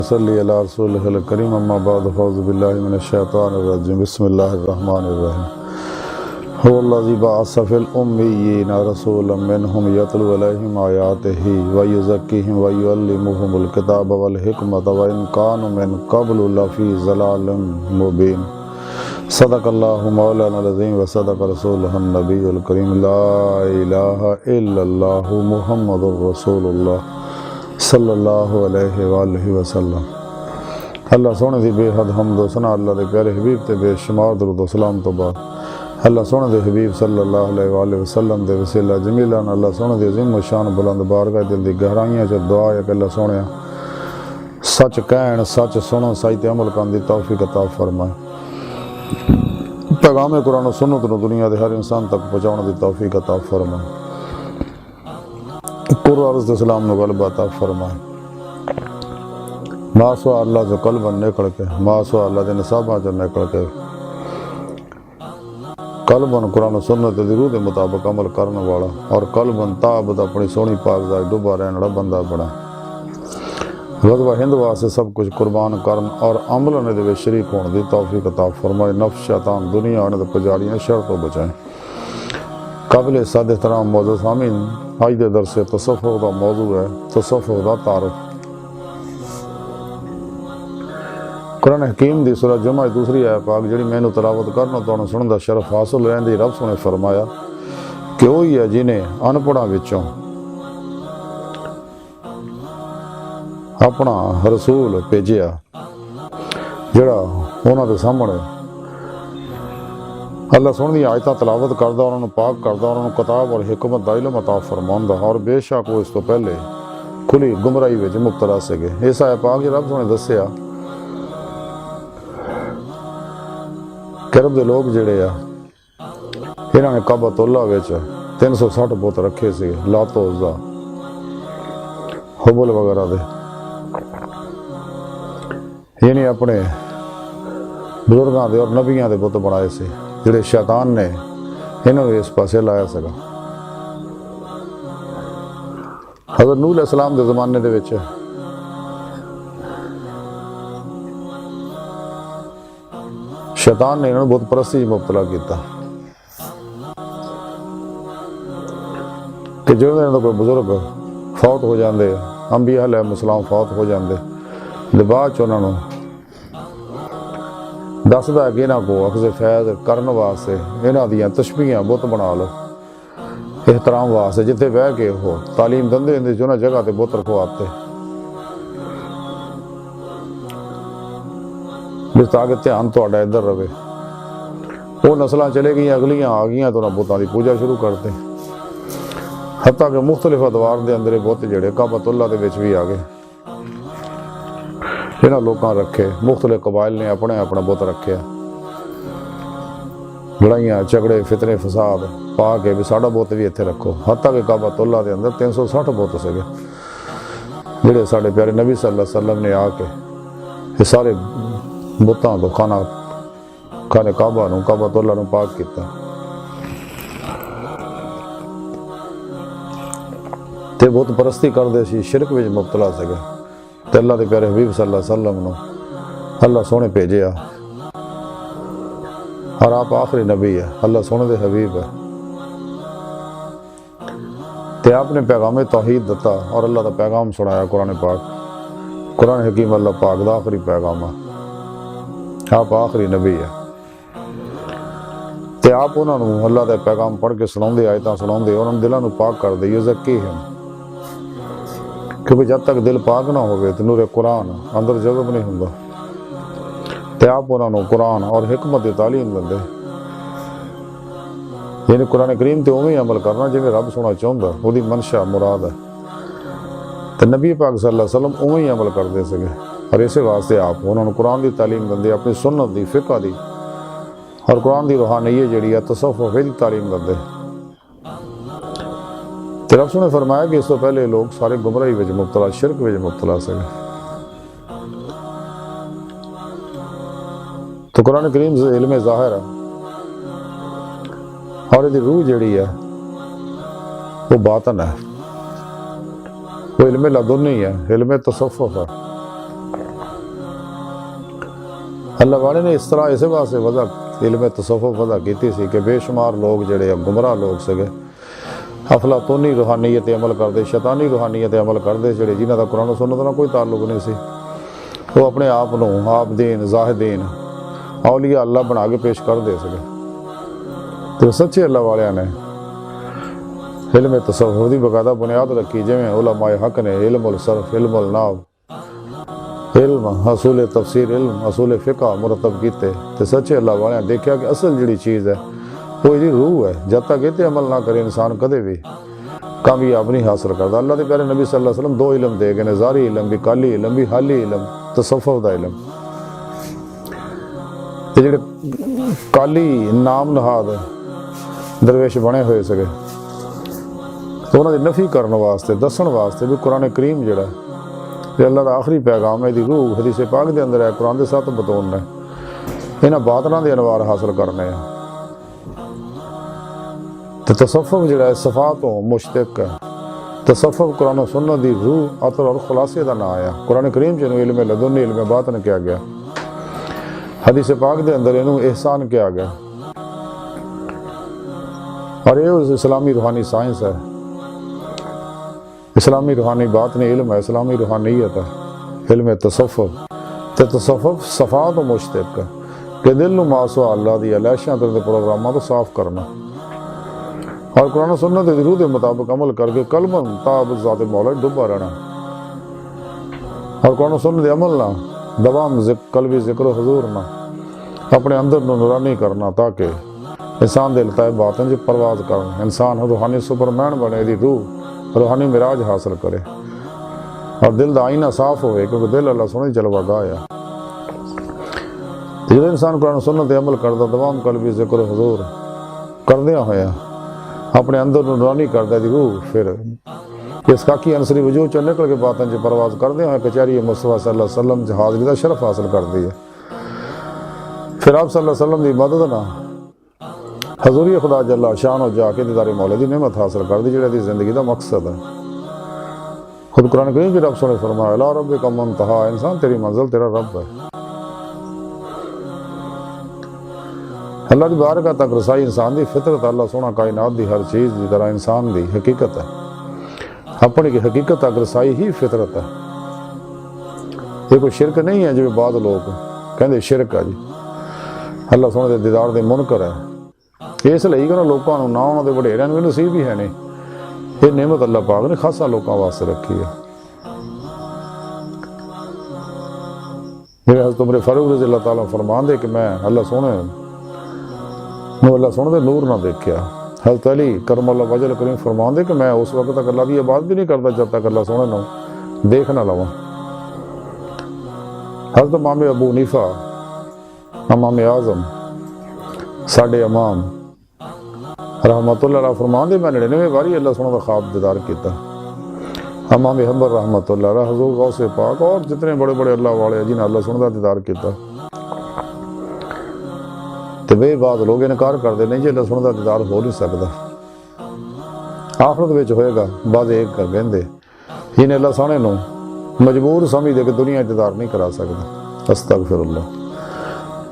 صلی علی رسول الکریم اما بعد فاعوذ باللہ من الشیطان الرجیم بسم اللہ الرحمن الرحیم هو الذی بعث فی الامیین رسولا منہم یتلو علیہم آیاتہ ویزکیہم ویعلمہم الکتاب والحکمۃ وان کانوا من قبل لفی ضلال مبین صدق اللہ مولانا العظیم وصدق رسولہ النبی الکریم لا الہ الا اللہ محمد رسول اللہ صلی اللہ علیہ وآلہ وسلم۔ اللہ سونے دی بے حد حمد و ثنا اللہ دے پیارے حبیب تے بے شمار درود و سلام تو بعد اللہ سونے دے حبیب صلی اللہ علیہ وآلہ وسلم دے وسیلہ جمیلان اللہ سونے دے عظیم و شان بلند بارگاہ دل دی گہرائیاں چ دعا ہے کہ اللہ سونے سچ کہن سچ سنو سچ تے عمل کرن دی توفیق عطا فرمائے، پیغام قرآن و سنت نو دنیا دے ہر انسان تک پہنچاؤن دی توفیق عطا فرمائے، عرض اسلام نو غلبہ عطا فرمائے، ما سوا اللہ جو قلباً نکل کے ما سوا اللہ دے نصاباں جو نکل کے قلباً قرآن و سنت دی روح دے مطابق عمل کرنے والا اور قلباً تابد اپنی سونی پاک ذات ڈوبا رہنے والا بندہ بنا، غزوہ ہند واسطے سب کچھ قربان کرن اور عمل نے دے شریک ہون دی توفیق عطا فرمائے، نفس شیطان دنیا آنے دے پجاریاں شر تو بچائیں۔ قابل صد احترام موضوع سامعین، آج دے درس تصوف دا موضوع ہے تصوف دا تعارف۔ قرآن حکیم دی سورہ جمعہ دوسری آیت پاک جڑی میں تلاوت کرنا تو سنن دا شرف حاصل رہن دی رب نے فرمایا کہ وہی ہے جنہیں ان پڑھاں وچوں اپنا رسول بھیجیا جڑا انہاں دے سامنے اللہ سونے دی آیتاں تلاوت کردا اور انہوں پاک کردا اور انہوں کتاب اور حکمت دا علم عطا فرماندا اور بے شک وہ اس تو پہلے کھلی گمراہی وچ مبتلا سگے۔ اس آیت پاک رب سونے دسیا کہ رب دے لوگ جڑے انہاں نے کعبۃ اللہ وچ 360 بت رکھے سے لات و عزا حبل وغیرہ دے، یعنی اپنے بزرگاں دے اور نبیاں دے بت بنائے سے جڑے شیطان نے انہوں نے اس پاسے لایا سکا۔ حضرت نوح علیہ السلام دے زمانے دے وچ شیطان نے انہوں نے بت پرستی مبتلا کیتا کہ جو انہوں نے کوئی بزرگ فوت ہو جاندے، انبیاء علیہ السلام فوت ہو جاندے، بعد چ انہوں نے دسدا ہے کہ انہاں کو اخذ فیض کرن واسطے انہاں دیاں تشبیہاں بت بنا لو احترام واسطے، جتھے بہ کے وہ تعلیم دندے ہندے جو جگہ تے بت رکھواتے جس تاکہ دھیان تہاڈا ادھر رہے۔ وہ نسلاں چلے گئیاں اگلیاں آ گئیاں تو انہاں بتاں دی پوجا شروع کرتے، حتیٰ کہ مختلف ادوار دے اندر بت جڑے کعبۃ اللہ دے وچ بھی آ گئے، انہاں لوکاں رکھے، مختلف قبائل نے اپنے اپنا بت رکھے، لڑائیاں جھگڑے فتنے فساد پا کے بھی ساڈا بت بھی اتنے رکھو، حتیٰ کہ کعبۃ اللہ دے اندر 360 بت سگے جڑے ساڈے پیارے نبی صلی اللہ علیہ وسلم نے آ کے یہ سارے بتاں تو کھانے کعبہ نو کعبۃ اللہ نو پاک کیتا تے بت پرستی کردے سی، شرک وچ مبتلا سگے تے اللہ دے پیارے حبیب صلی اللہ علیہ وسلم نو اللہ سونے بھیجیا اور آپ آخری نبی ہے، اللہ سونے دے حبیب ہے تے آپ نے پیغام توحید دتا اور اللہ دا پیغام سنایا قرآن پاک، قرآن حکیم اللہ پاک دا آخری پیغام ہے، آپ آخری نبی ہے تے آپ انہوں نے اللہ دا پیغام پڑھ کے سناؤندے آیتاں سناؤندے انہوں نے دلاں نو پاک کر دے، یزکیہم، کیونکہ جب تک دل پاک نہ ہوئے تو نور قرآن اندر جذب نہیں ہوندا تے آپ انہوں نے قرآن اور حکمت دی تعلیم دندے، یعنی قرآن کریم تے اوویں عمل کرنا جویں رب سونا چاہندا، وہ دی منشا مراد ہے تے نبی پاک صلی اللہ علیہ وسلم اوویں عمل کردے سگے اور اسی واسطے آپ انہوں نے قرآن دی تعلیم دندے، اپنی سنت دی فقہ دی اور قرآن دی روحانی جڑی ہے تصوف دی تعلیم دندے۔ تے رب نے فرمایا کہ اس تو پہلے لوگ سارے گمراہی وچ مبتلا شرک وچ مبتلا سگے، تو قرآن کریم سے علم ظاہر ہے اور یہ روح جڑی ہے وہ باطن ہے، وہ علم لدنی ہے، علم تصوف ہے۔ اللہ والے نے اس طرح اسے واسطے وضع علم تصوف وضع کیتی سی کہ بے شمار لوگ جڑے گمراہ لوگ سگے افلاطونی روحانیت عمل کرتے شیطانی روحانیت عمل کرتے جڑے جنہاں دا قرآن و سنت نال کوئی تعلق نہیں سی، وہ اپنے آپ نو عابدین زاہدین اولیاء اللہ بنا کے پیش کر دے سکے۔ تو سچے اللہ والیاں نے علم تصوف دی باقاعدہ بنیاد رکھی، جویں علماء حق نے علم الصرف، علم النحو، علم اصول تفسیر، علم اصول فقہ مرتب کیتے۔ تو سچے اللہ والیاں دیکھا کہ اصل جڑی چیز ہے وہ یہ روح ہے، جب تک یہ عمل نہ کرے انسان کدے بھی کامیاب نہیں حاصل کرتا۔ اللہ کے پیارے نبی صلی اللہ علیہ وسلم دو علم دے گئے، ظاہری علم بھی، کالی علم بھی، حالی علم تصوف دا علم۔ تے جڑے کالی نام نہاد درویش بنے ہوئے سکے تو انہوں نے نفی کرنے واسطے دسن واسطے بھی قرآن کریم جڑا ہے اللہ دا آخری پیغام ہے، دی روح حدیث پاک دے اندر ہے، قرآن دے ساتھ بتون ہے، انہاں باطناں دے انوار حاصل کرنے ہیں۔ تو تصوف جڑا ہے صفاتوں مشتق ہے۔ تصوف قرآن و سنت دی روح عطر اور خلاصے دا نہ آیا۔ قرآن کریم جنہوں علم لدنی علم باطن کیا گیا، حدیث پاک دے اندر انہوں احسان کیا گیا، اور یہ اسلامی روحانی سائنس ہے، اسلامی روحانی باطنی علم ہے، اسلامی روحانیت ہے، علم تصوف۔ تو تصوف صفات و مشتق ہے کہ دل نو ماسو اللہ دی علیشاں تے پروگراماں تو صاف کرنا، اور قرآن و سنت دی روح دے مطابق عمل کر کے قلباً تاب ذات مولا ڈبا رہنا، اور قرآن و سنت دے عمل نہ دوام قلبی ذکر و حضور نہ اپنے اندر نو نورانی کرنا، تاکہ انسان دے لطائف باطن جو پرواز کرنا، انسان روحانی سپرمین بنے، دی روح روحانی مراج حاصل کرے، اور دل دا آئینہ صاف ہوئے، کیونکہ دل اللہ سونے جلوہ گاہ ہے۔ جب انسان قرآن و سنت دے عمل کرتا دوام قلبی ذکر و حضور کردیا ہویا اپنے اندر نورانی کردہ دی روح، پھر اس ساکھی عنصری وجود چو نکل کے باطن جو پرواز کردے ہیں کچہری مصطفیٰ صلی اللہ علیہ وسلم جو حاضری دا شرف حاصل کر دی ہے۔ پھر آپ صلی اللہ علیہ وسلم دی مدد نہ حضوری خدا جل شان و جا کے دیدار مولا دی نعمت حاصل کر دی، جڑا دی زندگی دا مقصد ہے۔ خود قرآن کریم کی رب سنے فرمایا لا ربک منتہا، انسان تیری منزل تیرا رب ہے۔ اللہ دی بارگاہ تک رسائی انسان دی فطرت، اللہ سونا کائنات دی ہر چیز دی طرح انسان دی حقیقت ہے، اپنی کی حقیقت تک رسائی ہی فطرت ہے۔ یہ کوئی شرک نہیں ہے جو بعض لوگ کہندے شرک ہے جی، اللہ سونے دے دیدار دے منکر ہے، اس لئی کہ لوکاں نوں نہ انہاں دے وڈیریاں نوں نصیب ہی ہے نہیں۔ یہ نعمت اللہ پاک نے خاصا لوکاں واسطے رکھی ہے۔ میرے حضرت عمر فاروق رضی اللہ تعالیٰ فرمان دے کہ میں اللہ سونے اللہ سونے دے نور نہ دیکھیا۔ حضرت علی کرم اللہ وجہ کریم فرمان دے کہ میں اس وقت تک اللہ دی عبادت بھی نہیں کرتا جب تک اللہ سونے نو دیکھ نہ لواں۔ حضرت امام ابو حنیفہ امام اعظم ساڈے امام رحمت اللہ علیہ فرمان دے میں 99 باری اللہ سونے دا خواب دیدار کیتا۔ امام حنبل رحمت اللہ علیہ، حضور غوث پاک اور جتنے بڑے بڑے اللہ والے جنہیں اللہ سونے دا دیدار کیتا۔ تو بے بعد لوگ انکار کر دے نہیں جی اللہ سونے دا دیدار ہو نہیں سکتا، آخرت وچ ہوئے گا۔ بعد ایک کر گندے جنہیں اللہ سونے نو مجبور سمجھ دے کہ دنیا دیدار نہیں کرا سکتا، استغفر اللہ۔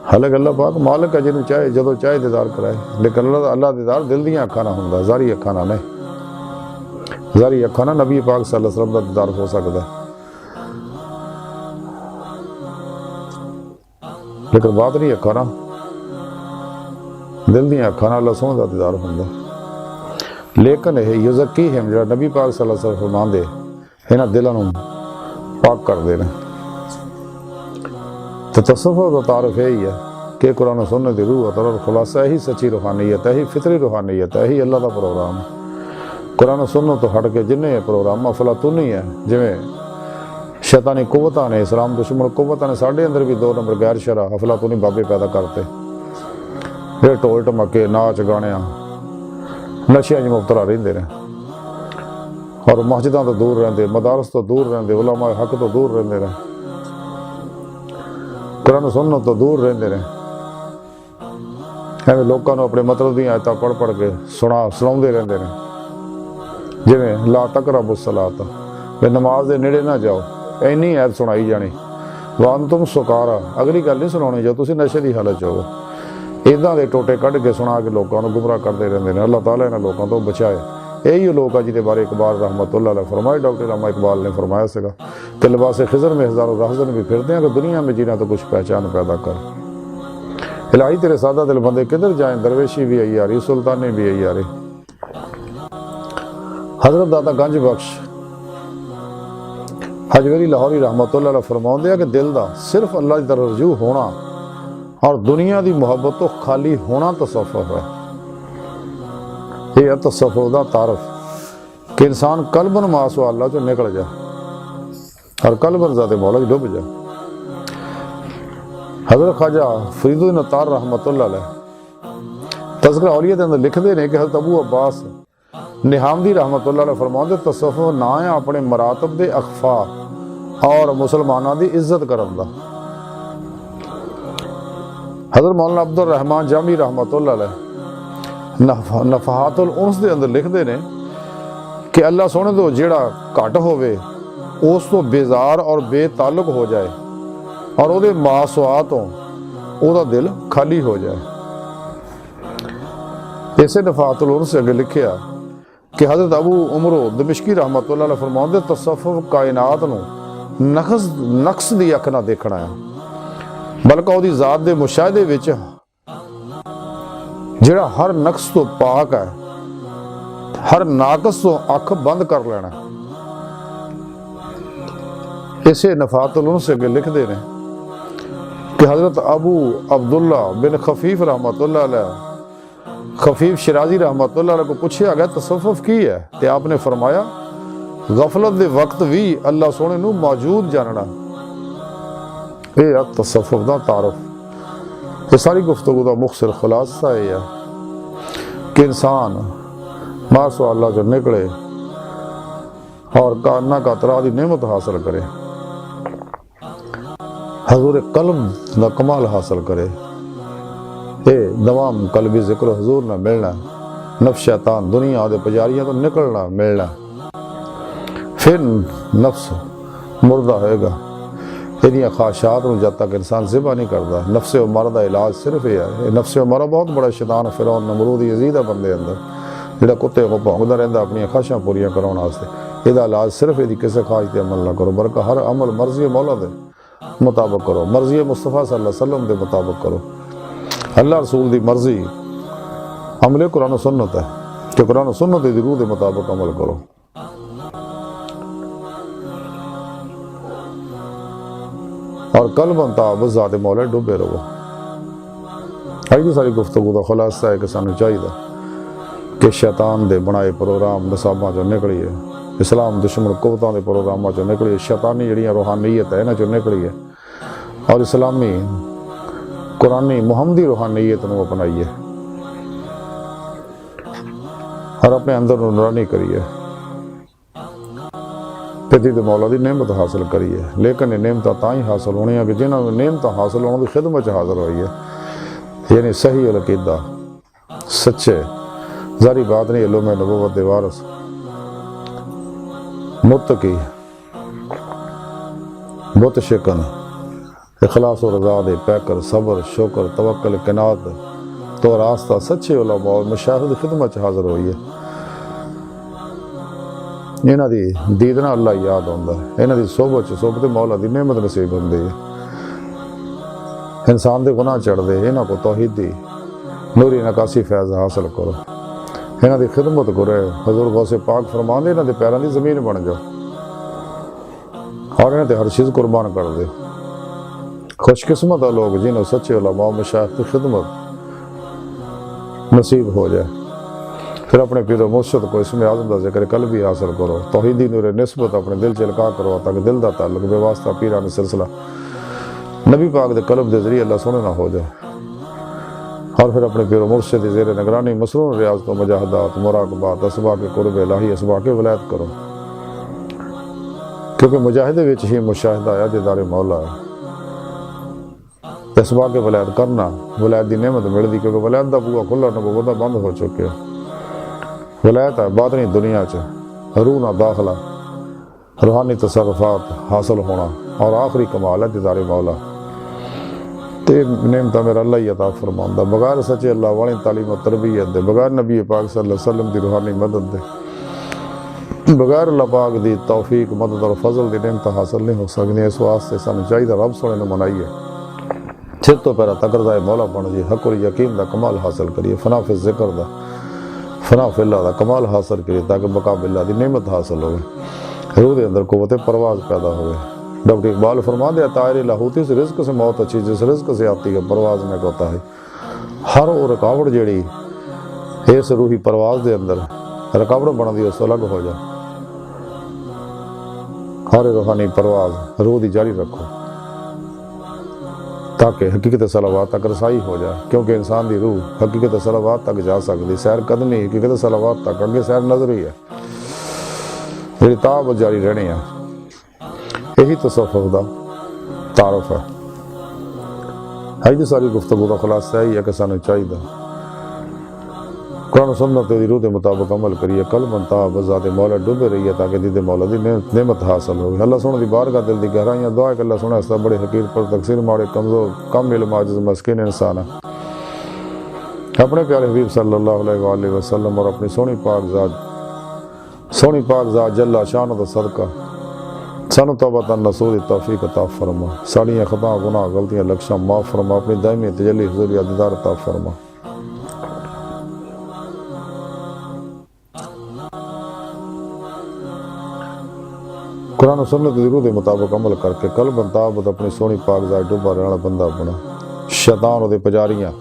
حالانکہ اللہ پاک مالک ہے جنہوں چاہے جدو چاہے دیدار کرائے، لیکن اللہ دیدار دل دیاں اکھاں نہ ہوندا، ظاہری اکھاں نہ نہیں۔ ظاہری اکھاں نہ نبی پاک صلی اللہ علیہ وسلم دا دیدار ہو سکتا ہے، لیکن بات نہیں اکھاں نہ دل دیاں اکھاں نہ اللہ سونے دا دیدار ہوندا۔ لیکن یہ یزکیہم جڑا نبی پاک صلی اللہ علیہ وسلم فرمان دے انہاں دلاں نوں پاک کر دے نے۔ تو تصوف کا تعارف یہی ہے کہ قرآن و سنت دی روح اور خلاصہ ہی سچی روحانیت ہے، ہی فطری روحانیت ہے، ہی اللہ دا پروگرام ہے۔ قرآن و سنت تو ہٹ کے جنہیں پروگرام افلاطونی ہے، جویں شیطانی قوتاں نے اسلام دشمن قوتاں نے ساڈے اندر بھی 2 نمبر غیر شرع افلاطونی بابے پیدا کرتے، یہ ٹول ٹمکے ناچ گانیاں نشیاں جو مبتلا رہندے نے، اور مسجداں تو دور رہندے، مدارس تو دور رہندے، علماء حق تو دور رہندے نے، قرآن و سنت تو دور رہندے نے۔ ایویں لوکاں نوں اپنے مطلب دیاں آیتاں پڑھ پڑھ کے سناؤندے رہندے نے، جویں لا تقربوا الصلاۃ، نماز دے نیڑے نہ جاؤ، اینی ایت سنائی جانی، وَأَنْتُمْ سُكَارَىٰ اگلی گل نہیں سناؤنی جو تسی نشے دی حالت چ ہو اداں دے ٹوٹے کڈ کے سنا کے لوکاں نوں گمراہ کرتے رہندے نے. اللہ تعالیٰ انہاں لوکاں تو بچائے. یہی لوگ ہیں جہدے بارے اقبال رحمۃ اللہ علیہ فرمائے, ڈاکٹر علامہ اقبال نے فرمایا سگا کہ لباس خضر میں ہزاروں رہزن بھی پھرتے ہیں کہ دنیا میں جینا تو کچھ پہچان پیدا کر. الہی تیرے سادہ دل بندے کدھر جائیں, درویشی بھی آئی آ رہی, سلطانی بھی آئی آ رہی. حضرت داتا گنج بخش حجویری لاہوری رحمۃ اللہ علیہ فرماؤندے کہ دل دا صرف اللہ کی طرف رجوع ہونا اور دنیا دی محبت تو خالی ہونا تصوف ہے. یہ تصوف دا تعارف کہ انسان قلباً معصو اللہ جو نکل جائے اور قلباً ذات مولا ڈوب جائے. حضرت خواجہ فرید الدین عطار رحمۃ اللہ علیہ تذکرہ اولیاء دے اندر لکھتے ہیں کہ حضرت ابو عباس نہامدی رحمۃ اللہ علیہ فرماؤندے تصوف نہ ہے اپنے مراتب دے اخفا اور مسلمانوں دی عزت کرن دا. حضرت مولانا عبد الرحمان جامی رحمۃ اللہ علیہ نفحات الانس دے اندر لکھتے ہیں کہ اللہ سونے تو جیڑا گھٹ ہوئے اس تو بیزار اور بے تعلق ہو جائے اور وہ معصواتوں وہ دل خالی ہو جائے. اسے نفحات الانس سے اگے لکھیا کہ حضرت ابو عمرو دمشقی رحمۃ اللہ علیہ فرماؤندے تصوف کائنات نو نقص دی اکھ نہ دیکھنا ہے بلکہ وہ ذات دے مشاہدے وچ جڑا ہر نقص تو پاک ہے, ہر ناقص تو اکھ بند کر لینا. اسے نفحات الانس سے اگے لکھتے ہیں کہ حضرت ابو عبداللہ بن خفیف رحمۃ اللہ علیہ خفیف شرازی رحمۃ اللہ علیہ کو پوچھا گیا تصوف کی ہے تے آپ نے فرمایا غفلت دے وقت بھی اللہ سونے نو موجود جاننا. یہ تصوف دا تعارف. یہ ساری گفتگو دا مختصر خلاصہ ہے کہ انسان معصو اللہ جو نکلے اور کائنہ کا طرح دی نعمت حاصل کرے, حضور قلب دا کمال حاصل کرے. دوام قلبی ذکر حضور نہ ملنا, نفس شیطان دنیا دے پجاریاں تو نکلنا ملنا, پھر نفس مردہ ہوئے گا. یہ خواہشات نو جب تک انسان ذبح نہیں کرتا. نفس امارہ دا علاج صرف یہ ہے. نفس امارہ بہت بڑا شیطان فرعون نمرود یزید ہے بندے اندر جڑا کتے کو بھونکدا رہندا اپنی خواہشاں پوریاں کرون واسطے. یہ علاج صرف یہ کسی خواہش تے عمل نہ کرو بلکہ ہر عمل مرضی مولا دے مطابق کرو, مرضی مصطفیٰ صلی اللہ علیہ وسلم دے مطابق کرو. اللہ رسول دی مرضی عمل قرآن و سنت ہے کہ قرآن و سنت دی روح دے مطابق عمل کرو. اور قلباً بس ذات مولا ڈوبے رہو. آئی ساری گفتگو دا خلاصہ ہے کہ سانو چاہیے کہ شیطان دے بنائے پروگرام نصاباں جو نکلی ہے, اسلام دشمن قوتاں دے پروگراماں جو نکلی ہے, شیطانی جڑیاں روحانیت ہے نا جو نکلی ہے, اور اسلامی قرآنی محمدی روحانیت نو اپنائیے اور اپنے اندر نورانی کریے. پتی دے مولا دی نعمت حاصل کریے. لیکن یہ نعمت تاں حاصل ہونی ہے کہ جنہاں نے نعمت حاصل ہونے کی خدمت حاضر ہوئی ہے, یعنی صحیح العقیدہ, سچے, ظاہری بات نہیں علوم نبوت دے وارث, متقی, بت شکن, اخلاص و رضا دے پیکر, صبر, شکر, توکل, قناعت تو راستہ سچے علماء اور مشاہد خدمت حاضر ہوئی ہے. انہاں دی دیدنا اللہ یاد ہوندا ہے, انہاں دی صحبت مولا دی نعمت نصیب ہوندی ہے. انسان دے گناہ چڑھ دے, انہاں کو توحید دی نوری نکاسی فیض حاصل کرو, انہاں دی خدمت کرو. حضور غوث پاک فرماندے انہاں دے پیراں دی زمین بن جاؤ اور انہاں تے ہر چیز قربان کر دے. خوش قسمت ہے لوگ جنہوں سچے علماء مشایخ کی خدمت نصیب ہو جائے. پھر اپنے پیر و مرشد کو اسم اعظم دا ذکر قلبی حاصل کرو, توحیدی نور نسبت اپنے دل چلکا کرو تاکہ دل دا تعلق بے واسطہ پیران سلسلہ نبی پاک دے قلب دے ذریعے اللہ سونے نہ ہو جائے. اور پھر اپنے پیر و مرشد زیر نگرانی مسنون ریاضت و مجاہدات, مراقبات, اسباق قرب الہی, اسباق ولایت کرو, کیونکہ مجاہدے وچ ہی مشاہدہ آیا دیدار مولا ہے. اسباق ولایت کرنا ولایت دی نعمت ملدی, کیونکہ ولایت دا بوا کھلا نبوت دا بند ہو چکے. ولایت ہے باطنی دنیا چ روح نہ داخلہ, روحانی تصرفات حاصل ہونا, اور آخری کمال ہے دیدار مولا. تے نعمت میرا اللہ ہی عطا فرماؤں. بغیر سچے اللہ والی تعلیم و تربیت دے، بغیر نبی پاک صلی اللہ علیہ وسلم دی روحانی مدد دے، بغیر اللہ پاک دی توفیق مدد اور فضل دی نعمت حاصل نہیں ہو سکتی. اس واسطے سانو چاہیے رب سونے نے منائیے سب تو پہلا تقرضہ مولا بن جی، حق الیقین دا کمال حاصل کریے، فنا فی ذکر دا، فنا فی اللہ دا کمال حاصل کریے تاکہ بقا باللہ دی نعمت حاصل ہوئے، روح دے اندر قوت پرواز پیدا ہوئے. ڈاکٹر اقبال فرما دیا طائر لاہوتی سے رزق سے موت اچھی، جس رزق سے آتی ہے پرواز میں کوتا ہے. ہر وہ رکاوٹ جیڑی اس روحی پرواز دے اندر رکاوٹ بن دی اس تو الگ ہو جا. ہر روحانی پرواز روح دی جاری رکھو تاکہ حقیقت صلوات تک رسائی ہو جائے، کیونکہ انسان دی روح حقیقت صلوات تک جا سکتی. سیر قدمی حقیقت صلوات تک، اگے سیر نظری ہے جیڑی تاب جاری رہنی ہے. یہی تصوف دا تعارف ہے. دی ساری گفتگو کا خلاصہ یہی ہے کہ سانو چاہیے قرآن و سنت دی روح دے مطابق عمل کریے، قلب تاب ذات مولا ڈوبے رہیے تاکہ دید مولا دی نعمت حاصل ہوگی. اللہ سونے دی بارگاہ دل دی گہرائیاں دعا ہے کہ اللہ سونے اس بڑے حقیر پر تقصیر ماڑے کمزور کم علم عاجز مسکین انسان ہے. اپنے پیارے حبیب صلی اللہ علیہ وآلہ وسلم اور اپنی سونی پاک ذات جل شان دا صدقہ سانو توبہ نصوح دی توفیق عطا فرما. ساڑیاں خطا گناہ غلطیاں لکشاں معاف فرما. اپنی دائمی تجلی حضور دیدار عطا فرما. قرآن و سنت دی روح دے مطابق عمل کر کے قلب تابت اپنی سونی پاک ذات ڈوبا رہنا بندہ بنا. شیطان دے پجاریاں،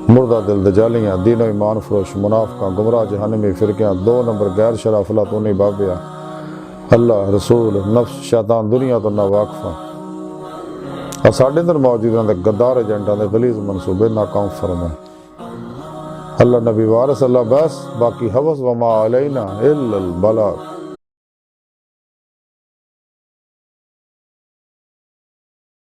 مردہ دل دجالیاں، دین و ایمان فروش منافقاں، گمراہ جہنمی فرقیاں، 2 نمبر غیر شرع افلاطونی بابیاں، اللہ رسول نفس شیطان دنیا تو نہ واقفہ اور ساڑھے اندر موجود ہیں غدار ایجنٹاں دے غلیظ منصوبے ناکام فرمائے. اللہ نبی وارث اللہ بس باقی حوث وما علینا الا البلاغ.